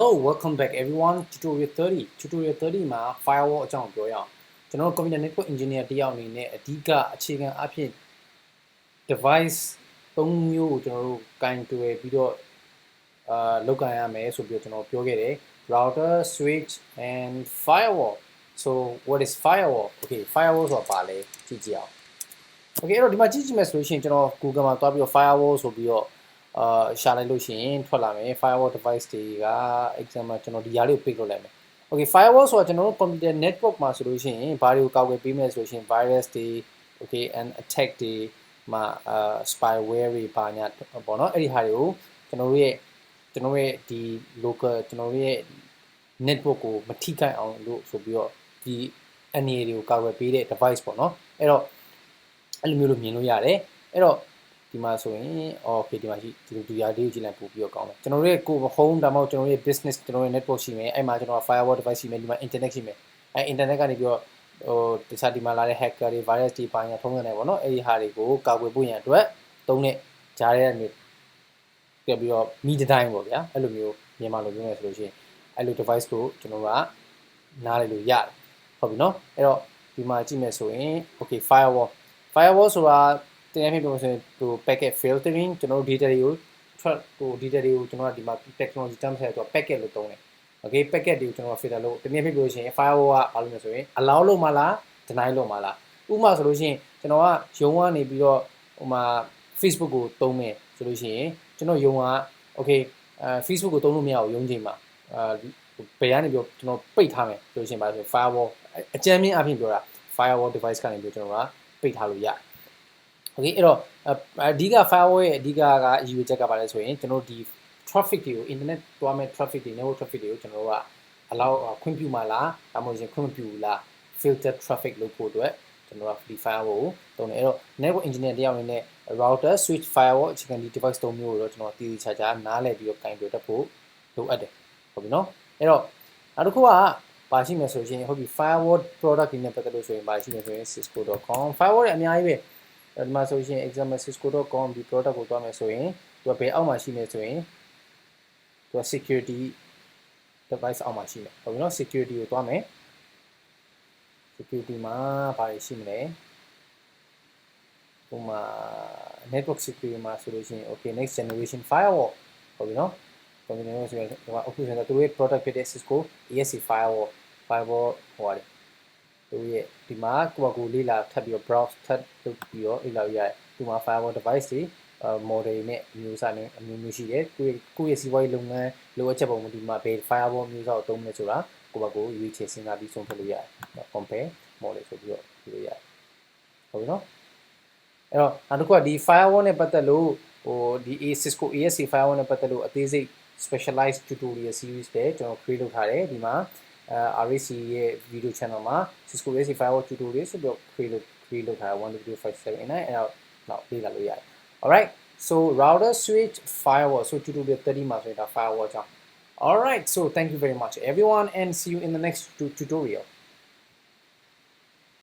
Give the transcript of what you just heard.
Hello, welcome back everyone. Tutorial 30မှာ firewall အကြောင်းပြောရအောင်ကျွန်တော် computer network engineer တယောက်အနေနဲ့အဓိကအခြေခံအဖြစ် device ၃မျိုးကိုကျွန်တော်တို့ကင်တွယ်ပြီးတော့လောက်ကင်ရမယ်ဆိုပြီးတော့ကျွန်တော်ပြောခဲ့တယ် router, switch and firewall. So what is firewall? Okay, firewall ဆိုတာပါလဲကြည့်ကြည့်အောင် Okay အဲ့တော့ဒီမှာကြည့်ကြည့်မယ်ဆိုလို့ရှိရင်ကျွန်တော် Google မှာတွားပြီးတော့ firewall ဆိုပြီးတော့ရှာလိုက်လို့ရှိရင်ထွက်လာမယ် firewall device တွေက example ကျွန်တော်ဒီຢာလေးကို pick လုပ်လိုက်မယ် Okay firewall ဆိုတာကျွန်တော်တို့ computer network မှာဆိုလို့ရှိရင်ဘာတွေကိုကာကွယ်ပေးမလဲဆိုလို့ရှိရင် virus တွေ okay and attack တွေမှာspyware တွေဘာညာပေါ့နော်အဲ့ဒီဟာတွေကိုကျွန်တော်တို့ရဲ့ဒီ local ကျွန်တော်တို့ရဲ့ network ကိုမထိခိုက်အောင်လို့ဆိုပြီးတော့ဒီအနေတွေကိုကာကွယ်ပေးတဲ့ device ပေါ့နော်အဲ့တော့အဲ့လိုမျိုးလို့မြင်လို့ရတယ်အဲ့တော့ဒီမှာဆိုရင် okay ဒီမှာရှိဒီຢာလေးကိုကြည့်လိုက်ပို့ပြီးတော့ကောင်းတယ်ကျွန်တော်တို့ရဲ့ကို home ဒါမှမဟုတ်ကျွန်တော်တို့ရဲ့ business ကျွန်တော်တို့ရဲ့ network ရှိမယ်အဲ့မှာကျွန်တော် firewall device ရှိမယ်ဒီမှာ internet ရှိမယ်အဲ့ internet ကနေပြီးတော့တခြားဒီမှာလာတဲ့ hacker တွေ virus တွေဘာညာထုံးစံနေပေါ့နော်အဲ့ဒီဟာတွေကိုကာကွယ်ဖို့ရန်အတွက်သုံးတဲ့ဂျားတဲ့နေပြပြီးတော့မိတိုင်းပေါ့ဗျာအဲ့လိုမျိုးမြန်မာလိုပြောရဆိုလို့ရှိရင်အဲ့လို device ကိုကျွန်တော်ကနားလည်လို့ရတယ်ဟုတ်ပြီနော်အဲ့တော့ဒီမှာကြည့်မယ်ဆိုရင် okay firewall ဆိုတာတင်ရဖြစ်ပြောဆိုရင်ဟို packet filtering ကျွန်တော်တို့ data တွေကို data တွေကိုကျွန်တော်ကဒီမှာ technology term ဆက်တော့ packet လို့သုံးတယ် okay packet တွေကိုကျွန်တော် filter လို့တင်ရဖြစ်ပြောဆိုရင် firewall ကဘာလို့လဲဆိုရင် allow လုပ်မှလား deny လုပ်မှလားဥပမာဆိုလို့ရှိရင်ကျွန်တော်ကရုံးကနေပြီးတော့ဟိုမှာ Facebook ကိုသုံးမယ်ဆိုလို့ရှိရင်ကျွန်တော်ရုံးက okay Facebook ကိုသုံးလို့မရဘူးရုံးချိန်မှာဘယ်ကနေပြီးတော့ကျွန်တော်ပိတ်ထားမယ်ဆိုလို့ရှိရင်ဘာလဲဆို firewall အကြမ်းမြင့်အပြင်ပြောတာ firewall device ကနေပြီးကျွန်တော်ကပိတ်ထားလို့ရတယ် okay အဲ့တော့အဓိက firewall ရဲ့အဓိကကရည်ရွယ်ချက်ကဘာလဲဆိုရင်ကျွန်တော်ဒီ traffic တွေကို internet တွားမဲ့ traffic တွေ network traffic တွေကိုကျွန်တော်တို့က allow ခွင့်ပြုမှာလားဒါမှမဟုတ်ခွင့်မပြုဘူးလား filter traffic လုပ်ဖို့အတွက်ကျွန်တော်ကဒီ firewall ကိုသုံးတယ်အဲ့တော့ network engineer တယောက်အနေနဲ့ router switch firewall အခြေခံဒီ device သုံးမျိုးကိုတော့ကျွန်တော်တည်တည်ချာချာနားလည်ပြီးတော့ကင်တွယ်တတ်ဖို့လိုအပ်တယ်ဟုတ်ပြီနော်အဲ့တော့နောက်တစ်ခုကပါရှိမယ်ဆိုရင်ဟုတ်ပြီ firewall product တွေနဲ့ပတ်သက်လို့ဆိုရင်ပါရှိမယ်ဆိုရင် cisco.com firewall တွေအများကြီးပဲဒီမှာဆိုရင် example cisco.com ဒီ product ကိုတွားမယ်ဆိုရင်သူကဘယ်အောက်မှာရှိမယ်ဆိုရင်သူက security device အောက်မှာရှိမယ်ဟုတ်ပြီနော် security ကိုတွားမယ် security မှာဘာတွေရှိမလဲဟိုမှာ network security မှာဆိုလို့ရှိရင် okay next generation firewall ဟုတ်ပြီနော်ဆိုတော့ဆိုတော့အခုဆိုတော့သူရဲ့ product ဖြစ်တဲ့ Cisco ESC firewall ဟိုပါတယ်သူရဲ့ဒီမှာကိုလေးလာထပ်ပြီးတော့ browse ထပ်လုပ်ပြီးတော့အဲ့လောက်ရတယ်ဒီမှာ firewall device တွေmodel နဲ့အမျိုးအစားနဲ့အမျိုးမျိုးရှိတယ်ကိုယ့်ရဲ့စီးပွားရေးလုပ်ငန်းလိုအပ်ချက်ပုံဒီမှာဘယ် firewall မျိုးစားကိုသုံးမလဲဆိုတာကိုရွေးချယ်စဉ်းစားပြီးဆုံးဖြတ်လို့ရတယ် compare model ဆိုပြီးတော့ဒီလိုရတယ်ဟုတ်ပြီနော်အဲ့တော့နောက်တစ်ခုကဒီ firewall နဲ့ပတ်သက်လို့ဟိုဒီ Cisco ESC firewall နဲ့ပတ်သက်လို့အသေးစိတ် specialized tutorial series တွေကျွန်တော် create လုပ်ထားတယ်ဒီမှာRAC ရဲ့ video channel မှာ Cisco ESC firewall tutorial ဆိုပြီး create လုပ်ထားတယ် 1 2 3 5 7 8 9အဲ့တော့နောက်လေ့လာလို့ရတယ် alright so router switch firewall so tutorial 30မှာဆိုရင်ဒါ firewall ကြောင့် alright so thank you very much everyone and see you in the next tutorial